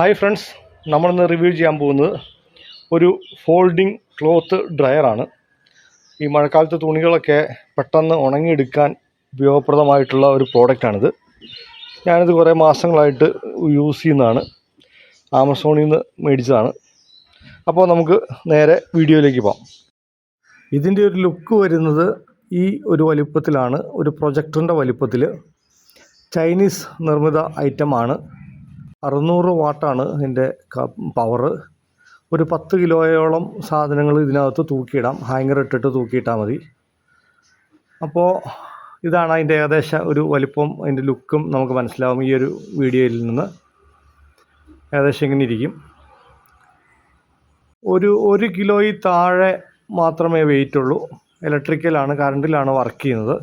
Hi friends, നമ്മളിന്ന് review ചെയ്യാൻ പോകുന്നത് ഒരു ഫോൾഡിംഗ് ക്ലോത്ത് ഡ്രയറാണ്. ഈ മഴക്കാലത്ത് തുണികളൊക്കെ പെട്ടെന്ന് ഉണങ്ങിയെടുക്കാൻ ഉപയോഗപ്രദമായിട്ടുള്ള ഒരു പ്രോഡക്റ്റാണിത്. ഞാനിത് കുറേ മാസങ്ങളായിട്ട് യൂസ് ചെയ്യുന്നതാണ്. ആമസോണിൽ നിന്ന് മേടിച്ചതാണ്. അപ്പോൾ നമുക്ക് നേരെ വീഡിയോയിലേക്ക് പോകാം. ഇതിൻ്റെ ഒരു ലുക്ക് വരുന്നത് ഈ ഒരു വലിപ്പത്തിലാണ്, ഒരു പ്രൊജക്ടറിൻ്റെ വലിപ്പത്തിൽ. ചൈനീസ് നിർമ്മിത ഐറ്റമാണ്. 600 വാട്ടാണ് ഇതിൻ്റെ പവർ. ഒരു 10 കിലോയോളം സാധനങ്ങൾ ഇതിനകത്ത് തൂക്കിയിടാം. ഹാങ്ങർ ഇട്ടിട്ട് തൂക്കിയിട്ടാൽ മതി. അപ്പോൾ ഇതാണ് അതിൻ്റെ ഏകദേശ ഒരു വലിപ്പം. അതിൻ്റെ ലുക്കും നമുക്ക് മനസ്സിലാവും ഈ ഒരു വീഡിയോയിൽ നിന്ന്. ഏകദേശം ഇങ്ങനെ ഇരിക്കും. ഒരു കിലോയിൽ താഴെ മാത്രമേ വെയിറ്റുള്ളൂ. ഇലക്ട്രിക്കലാണ്, കറണ്ടിലാണ് വർക്ക് ചെയ്യുന്നത്.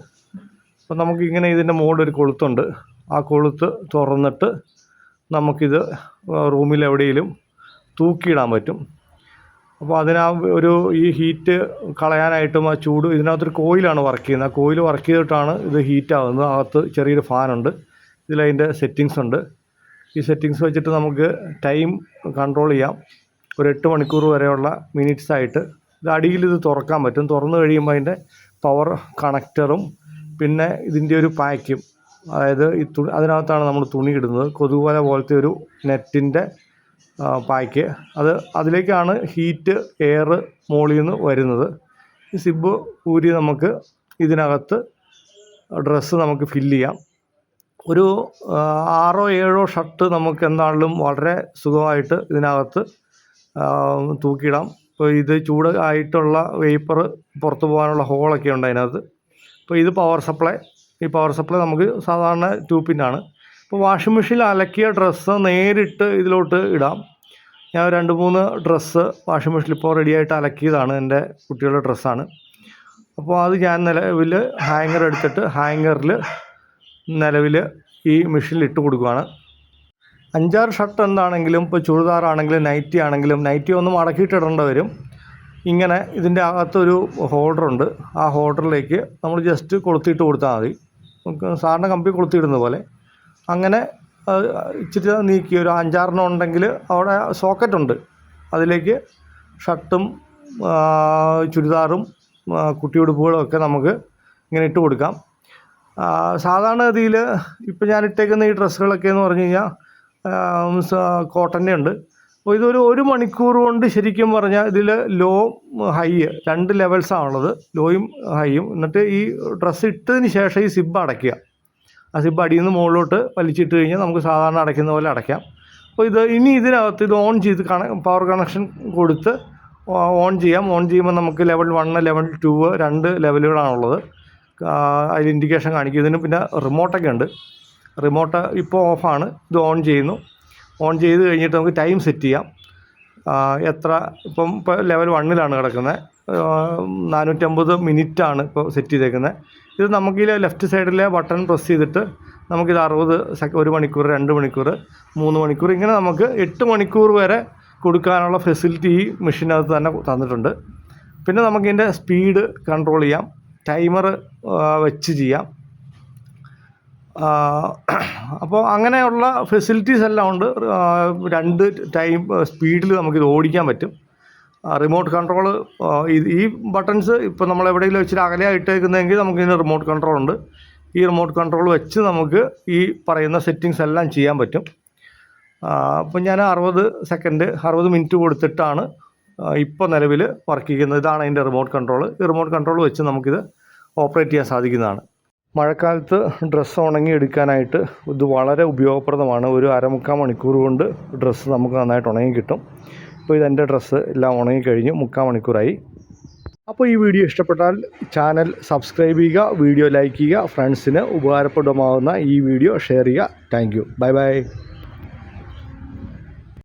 അപ്പോൾ നമുക്കിങ്ങനെ ഇതിൻ്റെ മുകളിൽ ഒരു കൊളുത്തുണ്ട്. ആ കൊളുത്ത് തുറന്നിട്ട് നമുക്കിത് റൂമിൽ എവിടെയെങ്കിലും തൂക്കിയിടാൻ പറ്റും. അപ്പോൾ ഈ ഹീറ്റ് കളയാനായിട്ടും ആ ചൂട്, ഇതിനകത്തൊരു കോയിലാണ് വർക്ക് ചെയ്യുന്നത്. ആ കോയിൽ വർക്ക് ചെയ്തിട്ടാണ് ഇത് ഹീറ്റാകുന്നത്. അകത്ത് ചെറിയൊരു ഫാനുണ്ട്. ഇതിലതിൻ്റെ സെറ്റിങ്സ് ഉണ്ട്. ഈ സെറ്റിങ്സ് വെച്ചിട്ട് നമുക്ക് ടൈം കൺട്രോൾ ചെയ്യാം. ഒരു 8 മണിക്കൂർ വരെയുള്ള മിനിറ്റ്സ് ആയിട്ട്. ഇത് അടിയിൽ ഇത് തുറക്കാൻ പറ്റും. തുറന്നു കഴിയുമ്പോൾ അതിൻ്റെ പവർ കണക്ടറും പിന്നെ ഇതിൻ്റെ ഒരു പാക്കും, അതായത് ഈ അതിനകത്താണ് നമ്മൾ തുണി ഇടുന്നത്. കൊതുകുവല പോലത്തെ ഒരു നെറ്റിൻ്റെ പാക്ക്. അതിലേക്കാണ് ഹീറ്റ് എയർ മുകളിൽ നിന്ന് വരുന്നത്. ഈ സിബ് ഊരി നമുക്ക് ഇതിനകത്ത് ഡ്രസ്സ് നമുക്ക് ഫില്ല് ചെയ്യാം. ഒരു 6-7 ഷർട്ട് നമുക്ക് എന്താണെങ്കിലും വളരെ സുഖമായിട്ട് ഇതിനകത്ത് തൂക്കിയിടാം. ഇപ്പോൾ ഇത് ചൂട് ആയിട്ടുള്ള വേപ്പർ പുറത്ത് പോകാനുള്ള ഹോളൊക്കെ ഉണ്ട് അതിനകത്ത്. അപ്പോൾ ഇത് പവർ സപ്ലൈ. ഈ പവർ സപ്ലൈ നമുക്ക് സാധാരണ 2 പിന്നാണ്. ഇപ്പോൾ വാഷിംഗ് മെഷീനിൽ അലക്കിയ ഡ്രസ്സ് നേരിട്ട് ഇതിലോട്ട് ഇടാം. ഞാൻ 2-3 ഡ്രസ്സ് വാഷിംഗ് മെഷീനിൽ ഇപ്പോൾ റെഡിയായിട്ട് അലക്കിയതാണ്. എൻ്റെ കുട്ടികളുടെ ഡ്രസ്സാണ്. അപ്പോൾ അത് ഞാൻ നിലവിൽ ഹാങ്ങർ എടുത്തിട്ട് ഹാങ്ങറിൽ നിലവിൽ ഈ മെഷീനിൽ ഇട്ട് കൊടുക്കുകയാണ്. 5-6 ഷർട്ട് എന്താണെങ്കിലും, ഇപ്പോൾ ചുരിദാറാണെങ്കിലും നൈറ്റി ആണെങ്കിലും, നൈറ്റി ഒന്ന് മടക്കിയിട്ടിടേണ്ടി വരും. ഇങ്ങനെ ഇതിൻ്റെ അകത്തൊരു ഹോൾഡറുണ്ട്. ആ ഹോൾഡറിലേക്ക് നമ്മൾ ജസ്റ്റ് കൊളുത്തിയിട്ട് കൊടുത്താൽ മതി. സാധാരണ കമ്പി കൊളുത്തിയിടുന്ന പോലെ. അങ്ങനെ ഇച്ചിരി നീക്കി ഒരു 5-6 ഉണ്ടെങ്കിൽ അവിടെ സോക്കറ്റുണ്ട്. അതിലേക്ക് ഷർട്ടും ചുരിദാറും കുട്ടിയുടുപ്പുകളും ഒക്കെ നമുക്ക് ഇങ്ങനെ ഇട്ട് കൊടുക്കാം. സാധാരണ ഗതിയിൽ ഇപ്പോൾ ഞാൻ ഇട്ടേക്കുന്ന ഈ ഡ്രസ്സുകളൊക്കെ എന്ന് പറഞ്ഞു കഴിഞ്ഞാൽ കോട്ടൻ്റെ ഉണ്ട്. അപ്പോൾ ഇതൊരു 1 മണിക്കൂർ കൊണ്ട് ശരിക്കും പറഞ്ഞാൽ ഇതിൽ ലോ ഹൈ 2 ലെവൽസാണുള്ളത്, ലോയും ഹൈയും. എന്നിട്ട് ഈ ഡ്രസ്സ് ഇട്ടതിന് ശേഷം ഈ സിബ് അടയ്ക്കുക. ആ സിബ് അടിയിൽ നിന്ന് മുകളിലോട്ട് വലിച്ചിട്ട് കഴിഞ്ഞാൽ നമുക്ക് സാധാരണ അടയ്ക്കുന്ന പോലെ അടയ്ക്കാം. അപ്പോൾ ഇതിനകത്ത് ഇത് ഓൺ ചെയ്ത് പവർ കണക്ഷൻ കൊടുത്ത് ഓൺ ചെയ്യാം. ഓൺ ചെയ്യുമ്പോൾ നമുക്ക് ലെവൽ 1, ലെവൽ 2, 2 ലെവലുകളാണുള്ളത്. അതിൽ ഇൻഡിക്കേഷൻ കാണിക്കും. ഇതിന് പിന്നെ റിമോട്ടൊക്കെ ഉണ്ട്. റിമോട്ട് ഇപ്പോൾ ഓഫാണ്. ഇത് ഓൺ ചെയ്യുന്നു. ഓൺ ചെയ്ത് കഴിഞ്ഞിട്ട് നമുക്ക് ടൈം സെറ്റ് ചെയ്യാം. ഇപ്പോൾ ലെവൽ 1 കിടക്കുന്നത്. 450 മിനിറ്റാണ് ഇപ്പോൾ സെറ്റ് ചെയ്തേക്കുന്നത്. ഇത് നമുക്ക് ഈ ലെഫ്റ്റ് സൈഡിലെ ബട്ടൺ പ്രസ് ചെയ്തിട്ട് നമുക്കിത് 60 1 മണിക്കൂർ, 2 മണിക്കൂർ, 3 മണിക്കൂർ, ഇങ്ങനെ നമുക്ക് 8 മണിക്കൂർ വരെ കൊടുക്കാനുള്ള ഫെസിലിറ്റി ഈ മെഷീനകത്ത് തന്നെ തന്നിട്ടുണ്ട്. പിന്നെ നമുക്കിതിൻ്റെ സ്പീഡ് കൺട്രോൾ ചെയ്യാം. ടൈമർ വെച്ച് ചെയ്യാം. അപ്പോൾ അങ്ങനെയുള്ള ഫെസിലിറ്റീസ് എല്ലാം ഉണ്ട്. 2 ടൈം സ്പീഡിൽ നമുക്കിത് ഓടിക്കാൻ പറ്റും. റിമോട്ട് കൺട്രോൾ, ഈ ബട്ടൺസ് ഇപ്പോൾ നമ്മൾ എവിടെയെങ്കിലും വെച്ചിട്ട് അകലെയാണ് ഇട്ടേക്കുന്നതെങ്കിൽ നമുക്കിതിന് റിമോട്ട് കൺട്രോൾ ഉണ്ട്. ഈ റിമോട്ട് കൺട്രോൾ വെച്ച് നമുക്ക് ഈ പറയുന്ന സെറ്റിങ്സ് എല്ലാം ചെയ്യാൻ പറ്റും. അപ്പോൾ ഞാൻ 60 മിനിറ്റ് കൊടുത്തിട്ടാണ് ഇപ്പോൾ നിലവിൽ വർക്ക് ചെയ്യുന്നത്. ഇതാണ് അതിൻ്റെ റിമോട്ട് കൺട്രോൾ. ഈ റിമോട്ട് കൺട്രോൾ വെച്ച് നമുക്കിത് ഓപ്പറേറ്റ് ചെയ്യാൻ സാധിക്കുന്നതാണ്. മഴക്കാലത്ത് ഡ്രസ്സ് ഉണങ്ങി എടുക്കാനായിട്ട് ഇത് വളരെ ഉപയോഗപ്രദമാണ്. ഒരു 1/4 മണിക്കൂർ കൊണ്ട് ഡ്രസ്സ് നമുക്ക് നന്നായിട്ട് ഉണങ്ങി കിട്ടും. ഇപ്പോൾ ഇതെൻ്റെ ഡ്രസ്സ് എല്ലാം ഉണങ്ങിക്കഴിഞ്ഞു. 3/4 മണിക്കൂറായി. അപ്പോൾ ഈ വീഡിയോ ഇഷ്ടപ്പെട്ടാൽ ചാനൽ സബ്സ്ക്രൈബ് ചെയ്യുക, വീഡിയോ ലൈക്ക് ചെയ്യുക, ഫ്രണ്ട്സിന് ഉപകാരപ്രദമാകുന്ന ഈ വീഡിയോ ഷെയർ ചെയ്യുക. Thank you. Bye bye.